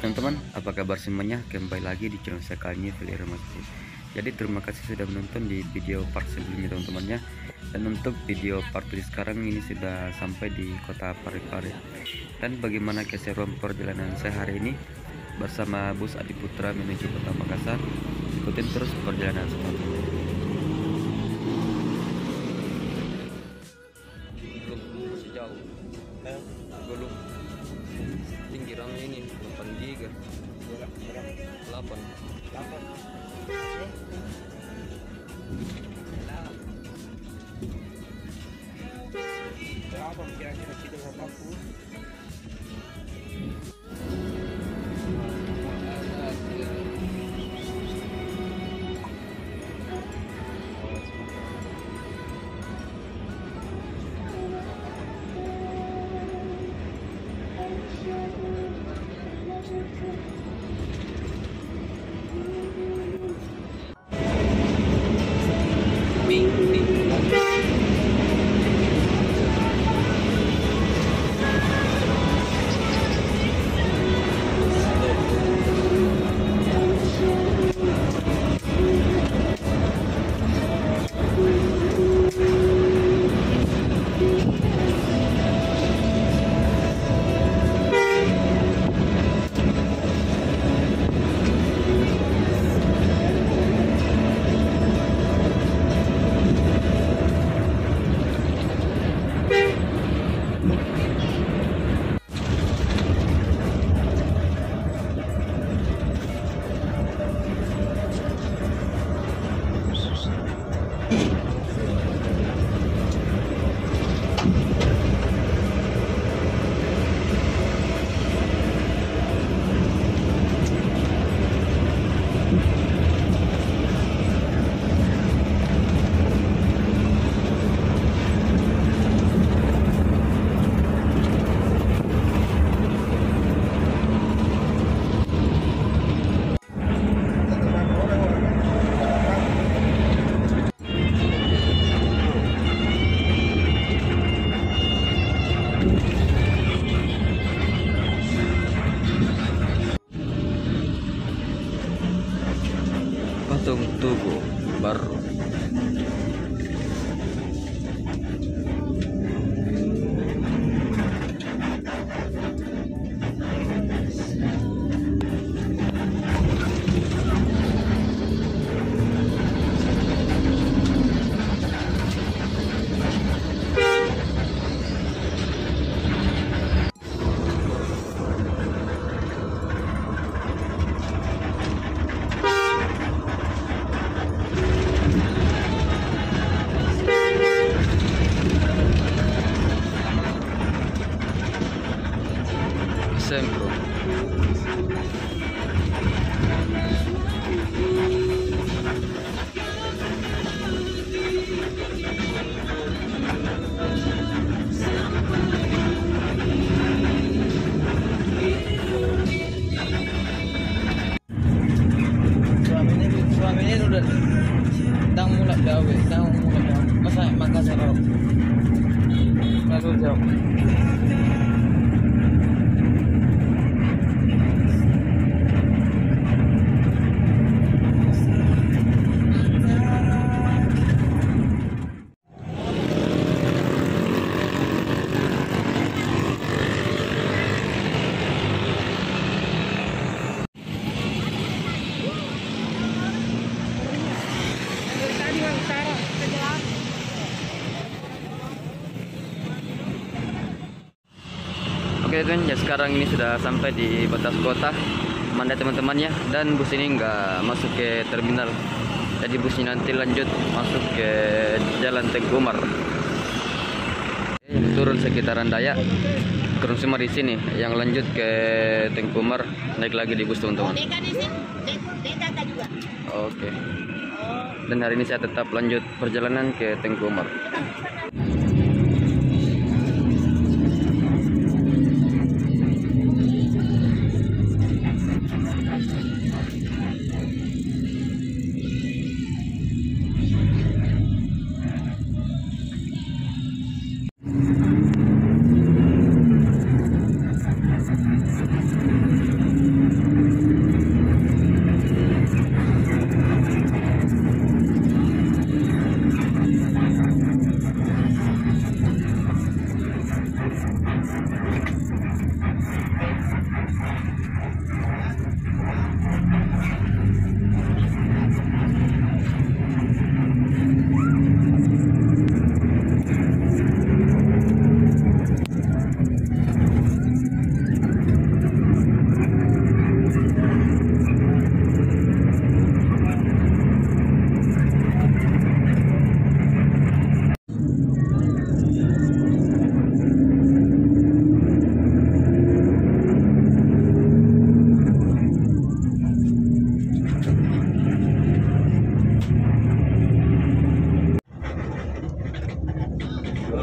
teman-teman, apa kabar semuanya? Kembali lagi di channel saya kali ini, Fili Ramadan. Jadi terima kasih sudah menonton di video part sebelumnya teman-teman ya. Dan untuk video part sekarang ini sudah sampai di kota Parepare. Dan bagaimana keseruan perjalanan saya hari ini bersama bus Adiputra menuju kota Makassar. Ikutin terus perjalanan saya. Belum tinggi ramnya ini 8 giga 8 berapa kira-kira kita berapa? Patung Tugu Baru. Sembro. Suaminya udah tang mulai gawe, masa Makassar lalu jauh. Oke teman, ya sekarang ini sudah sampai di batas kota Manda teman-teman ya. Dan bus ini nggak masuk ke terminal, jadi busnya nanti lanjut masuk ke Jalan Tengku Umar. Turun sekitaran Dayak, turun semua di sini. Yang lanjut ke Tengku Umar naik lagi di bus teman-teman. Oke. Dan hari ini saya tetap lanjut perjalanan ke Tengku Umar.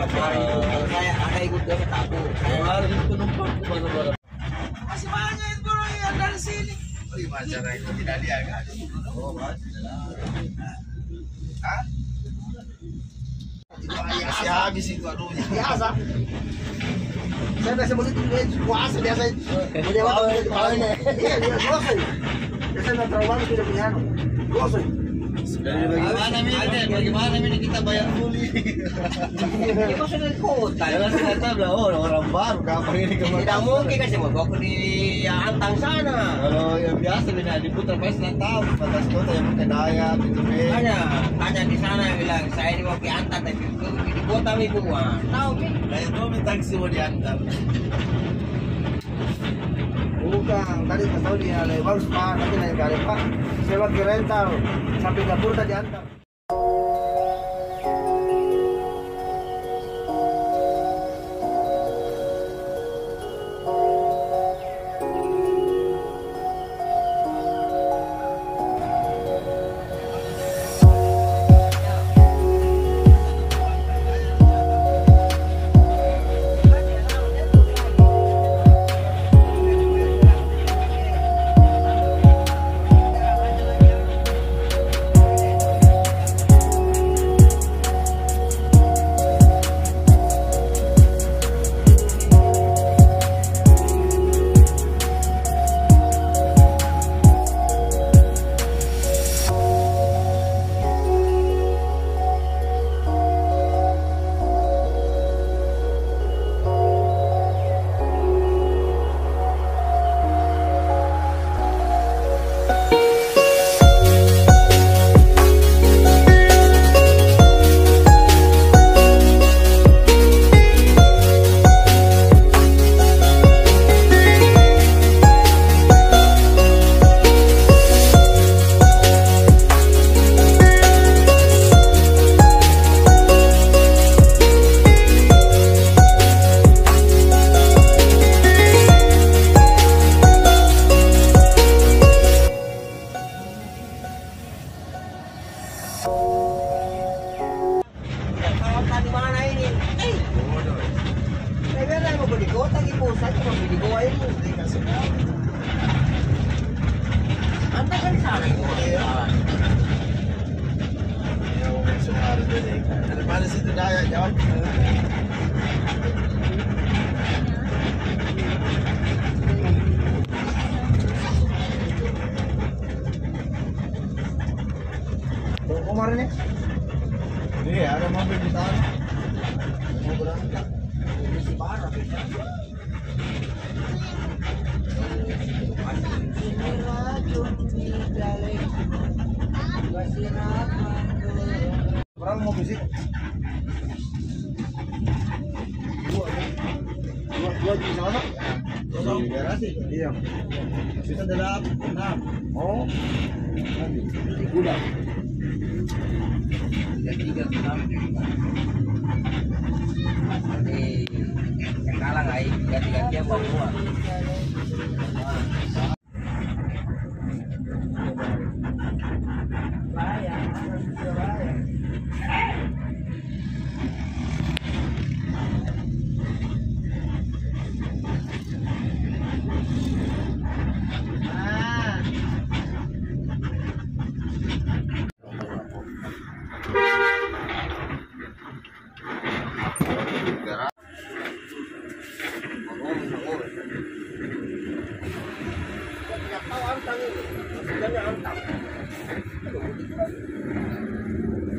Kalau saya ada ikut dia takut. Kemarin itu numpang ke mana-mana. Masih banyak itu bro yang dari sini. Oh, gimana cara itu tidak diangkat? Oh, Hah? Masih habis itu aduhnya. Biasa. Saya biasa begitu dia puasa biasa. Dia waktu di bawah ini. Iya dia gosong. Biasa nggak terlalu banyak tidak punya anu. Gosong. Bagaimana ini kita bayar kuli? Dia gosong dari kota. Jangan ternyata bilang oh orang baru kapan ini kemarin. Tidak mungkin kan saya mau bawa di Antang sana. Kalau yang biasa bina di Putra pasti nggak tahu batas kota yang pakai daya itu Hanya di sana yang bilang saya ini mau di Antang tapi di kota itu wah. Tahu nih. Kayak tuh minta taksi mau diantar. Bukan, tadi pas tahu dia lebar pak, tapi naik kali pak. Sewa ke rental sampai dapur tadi antar. Di mana ini? Saya mau di kota di pusat, mau di bawah ini. Anda kan di sana itu. Daripada situ daya jawab. Kemarin ya? Iya, ada mobil di sana. Mau berangkat. Misi parah. Berapa mobil sih? Dua di sana? Di garasi? Iya. Kita dalam 6. Oh. Di gudang. 3 Nanti yang kalah nggak ganti-ganti yang bawa.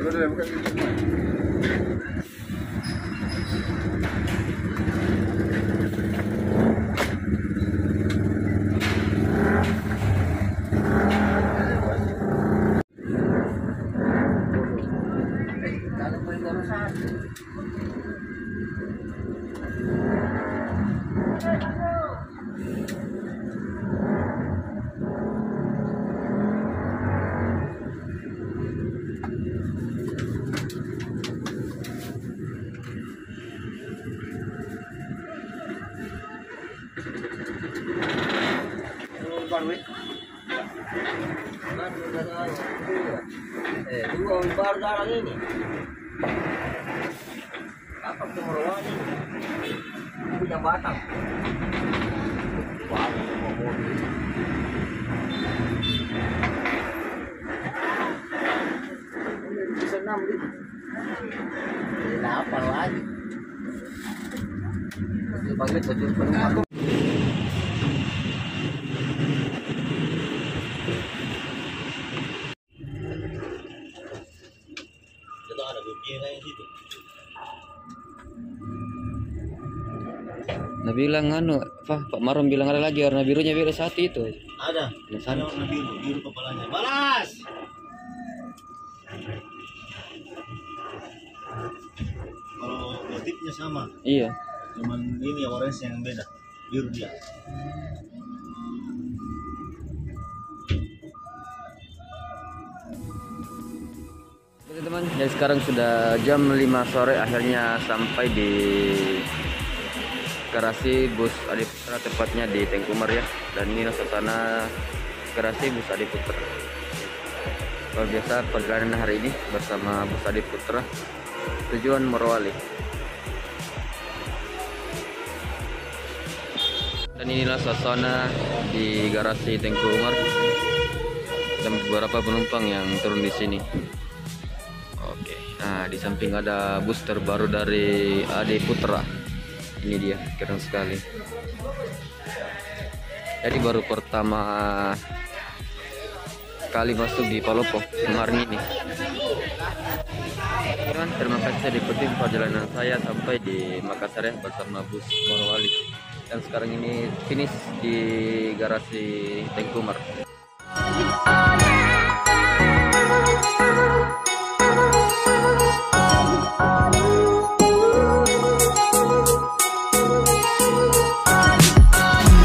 Udah bukan gitu. Dua baru sekarang ini. Apa tuh Morowali. Punya batang. Wah, mau mobil. Bisa 6 gitu. Ini apa lagi? Dipanggil baju penumpang. Itu ada buktinya kayak gitu. Nah bilang anu, Pak Marom bilang ada lagi warna birunya beda satu itu. Ada. Yang Ada sana. warna biru, biru kepalanya. Balas. Kalau motifnya sama, Iya. cuman ini ya orange yang beda, biru dia. Oke teman, jadi sekarang sudah jam 5 sore, akhirnya sampai di garasi bus Adiputra, tepatnya di Tengkumar ya. Dan ini suasana garasi bus Adiputra. Luar biasa perjalanan hari ini bersama bus Adiputra tujuan Morowali. Dan inilah suasana di garasi Tengkumar dan beberapa penumpang yang turun di sini. Oke, nah di samping ada bus terbaru dari Adiputra. Ini dia, keren sekali. Jadi baru pertama kali masuk di Palopo kemarin ini. Terima kasih sudah diikuti perjalanan saya sampai di Makassar ya, bersama bus Morowali. Dan sekarang ini finish di garasi Tengkumar.